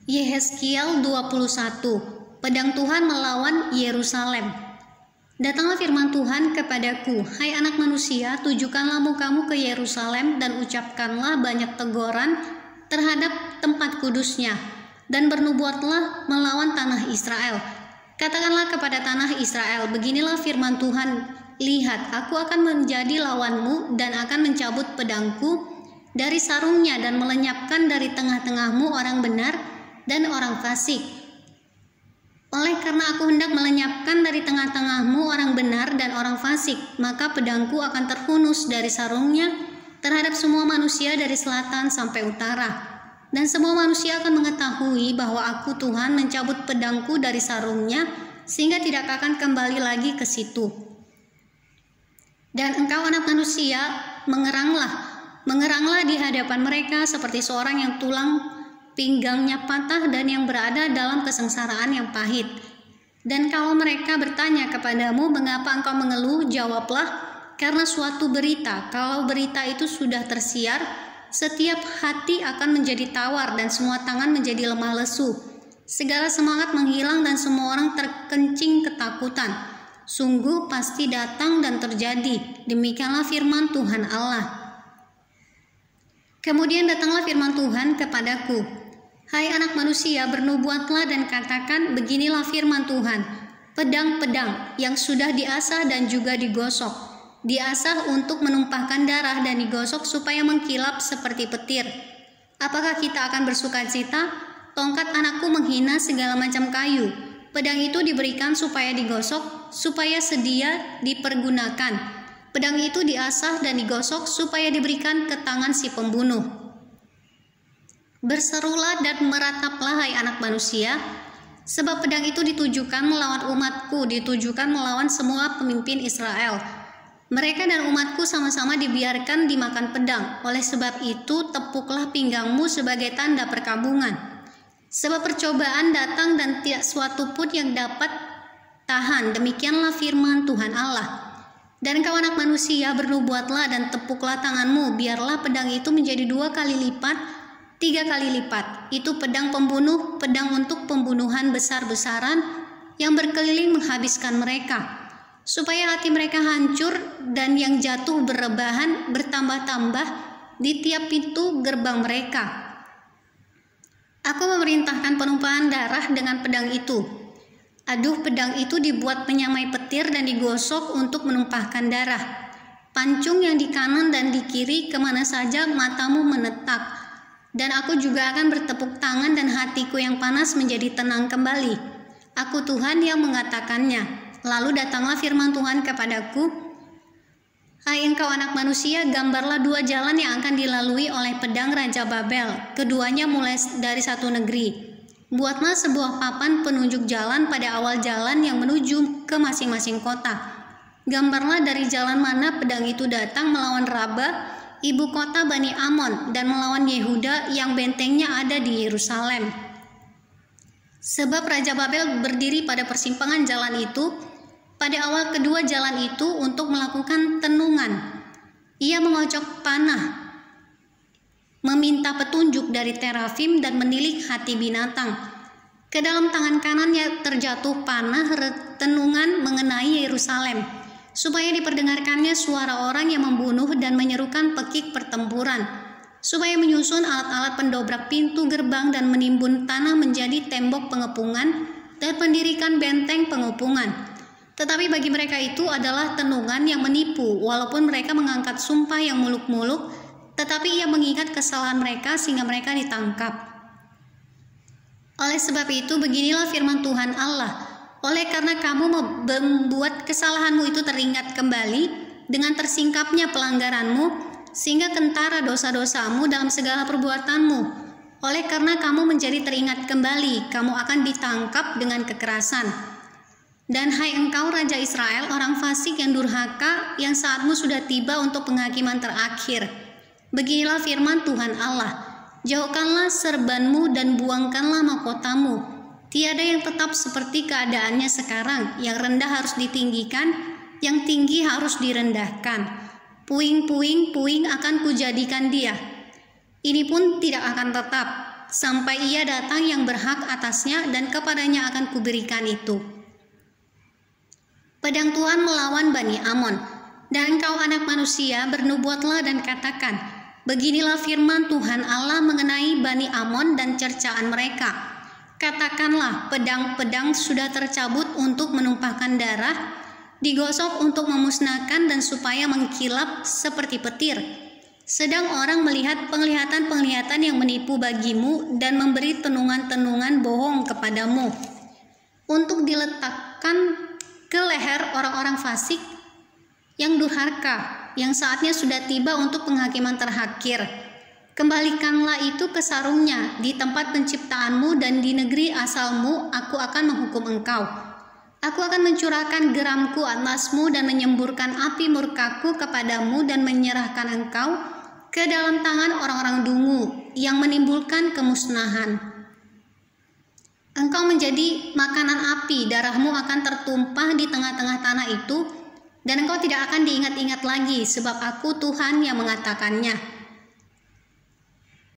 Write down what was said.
Yehezkiel 21. Pedang Tuhan melawan Yerusalem. Datanglah firman Tuhan kepadaku, hai anak manusia, tujukanlah mukamu ke Yerusalem dan ucapkanlah banyak teguran terhadap tempat kudusnya, dan bernubuatlah melawan tanah Israel. Katakanlah kepada tanah Israel, beginilah firman Tuhan, lihat, aku akan menjadi lawanmu dan akan mencabut pedangku dari sarungnya dan melenyapkan dari tengah-tengahmu orang benar dan orang fasik. Oleh karena aku hendak melenyapkan dari tengah-tengahmu orang benar dan orang fasik, maka pedangku akan terhunus dari sarungnya terhadap semua manusia dari selatan sampai utara. Dan semua manusia akan mengetahui bahwa aku Tuhan mencabut pedangku dari sarungnya, sehingga tidak akan kembali lagi ke situ. Dan engkau anak manusia, mengeranglah di hadapan mereka seperti seorang yang tulang pinggangnya patah dan yang berada dalam kesengsaraan yang pahit. Dan kalau mereka bertanya kepadamu, mengapa engkau mengeluh? Jawablah, karena suatu berita, kalau berita itu sudah tersiar, setiap hati akan menjadi tawar dan semua tangan menjadi lemah lesu. Segala semangat menghilang dan semua orang terkencing ketakutan. Sungguh pasti datang dan terjadi. Demikianlah firman Tuhan Allah. Kemudian datanglah firman Tuhan kepadaku, hai anak manusia, bernubuatlah dan katakan, beginilah firman Tuhan, pedang-pedang yang sudah diasah dan juga digosok, diasah untuk menumpahkan darah dan digosok supaya mengkilap seperti petir. Apakah kita akan bersukacita? Tongkat anakku menghina segala macam kayu. Pedang itu diberikan supaya digosok, supaya sedia dipergunakan. Pedang itu diasah dan digosok supaya diberikan ke tangan si pembunuh. Berserulah dan merataplah, hai anak manusia, sebab pedang itu ditujukan melawan umatku, ditujukan melawan semua pemimpin Israel. Mereka dan umatku sama-sama dibiarkan dimakan pedang. Oleh sebab itu, tepuklah pinggangmu sebagai tanda perkabungan. Sebab percobaan datang dan tidak suatu pun yang dapat tahan. Demikianlah firman Tuhan Allah. Dan kau anak manusia, bernubuatlah dan tepuklah tanganmu, biarlah pedang itu menjadi 2 kali lipat, 3 kali lipat. Itu pedang pembunuh, pedang untuk pembunuhan besar-besaran yang berkeliling menghabiskan mereka, supaya hati mereka hancur dan yang jatuh berrebahan bertambah-tambah di tiap pintu gerbang mereka. Aku memerintahkan penumpahan darah dengan pedang itu. Aduh, pedang itu dibuat menyamai petir dan digosok untuk menumpahkan darah. Pancung yang di kanan dan di kiri kemana saja matamu menetak. Dan aku juga akan bertepuk tangan dan hatiku yang panas menjadi tenang kembali. Aku Tuhan yang mengatakannya. Lalu datanglah firman Tuhan kepadaku, hai engkau anak manusia, gambarlah 2 jalan yang akan dilalui oleh pedang Raja Babel. Keduanya mulai dari satu negeri. Buatlah sebuah papan penunjuk jalan pada awal jalan yang menuju ke masing-masing kota. Gambarlah dari jalan mana pedang itu datang melawan Raba, ibu kota Bani Amon, dan melawan Yehuda yang bentengnya ada di Yerusalem. Sebab Raja Babel berdiri pada persimpangan jalan itu, pada awal kedua jalan itu untuk melakukan tenungan. Ia mengocok panah, meminta petunjuk dari terafim dan menilik hati binatang. Ke dalam tangan kanannya terjatuh panah tenungan mengenai Yerusalem, supaya diperdengarkannya suara orang yang membunuh dan menyerukan pekik pertempuran, supaya menyusun alat-alat pendobrak pintu gerbang dan menimbun tanah menjadi tembok pengepungan dan mendirikan benteng pengepungan. Tetapi bagi mereka itu adalah tenungan yang menipu, walaupun mereka mengangkat sumpah yang muluk-muluk, tetapi ia mengingat kesalahan mereka sehingga mereka ditangkap. Oleh sebab itu, beginilah firman Tuhan Allah, oleh karena kamu membuat kesalahanmu itu teringat kembali dengan tersingkapnya pelanggaranmu, sehingga kentara dosa-dosamu dalam segala perbuatanmu. Oleh karena kamu menjadi teringat kembali, kamu akan ditangkap dengan kekerasan. Dan hai engkau Raja Israel, orang fasik yang durhaka, yang saatmu sudah tiba untuk penghakiman terakhir. Beginilah firman Tuhan Allah, jauhkanlah serbanmu dan buangkanlah mahkotamu. Tiada yang tetap seperti keadaannya sekarang, yang rendah harus ditinggikan, yang tinggi harus direndahkan. Puing-puing akan kujadikan dia. Ini pun tidak akan tetap, sampai ia datang yang berhak atasnya, dan kepadanya akan kuberikan itu. Pedang Tuhan melawan Bani Amon. Dan engkau anak manusia, bernubuatlah dan katakan, beginilah firman Tuhan Allah mengenai Bani Amon dan cercaan mereka. Katakanlah, pedang-pedang sudah tercabut untuk menumpahkan darah, digosok untuk memusnahkan dan supaya mengkilap seperti petir. Sedang orang melihat penglihatan-penglihatan yang menipu bagimu dan memberi tenungan-tenungan bohong kepadamu, untuk diletakkan ke leher orang-orang fasik yang durhaka, yang saatnya sudah tiba untuk penghakiman terakhir. Kembalikanlah itu ke sarungnya di tempat penciptaanmu, dan di negeri asalmu aku akan menghukum engkau. Aku akan mencurahkan geramku atasmu dan menyemburkan api murkaku kepadamu dan menyerahkan engkau ke dalam tangan orang-orang dungu yang menimbulkan kemusnahan. Engkau menjadi makanan api, darahmu akan tertumpah di tengah-tengah tanah itu, dan engkau tidak akan diingat-ingat lagi, sebab aku Tuhan yang mengatakannya.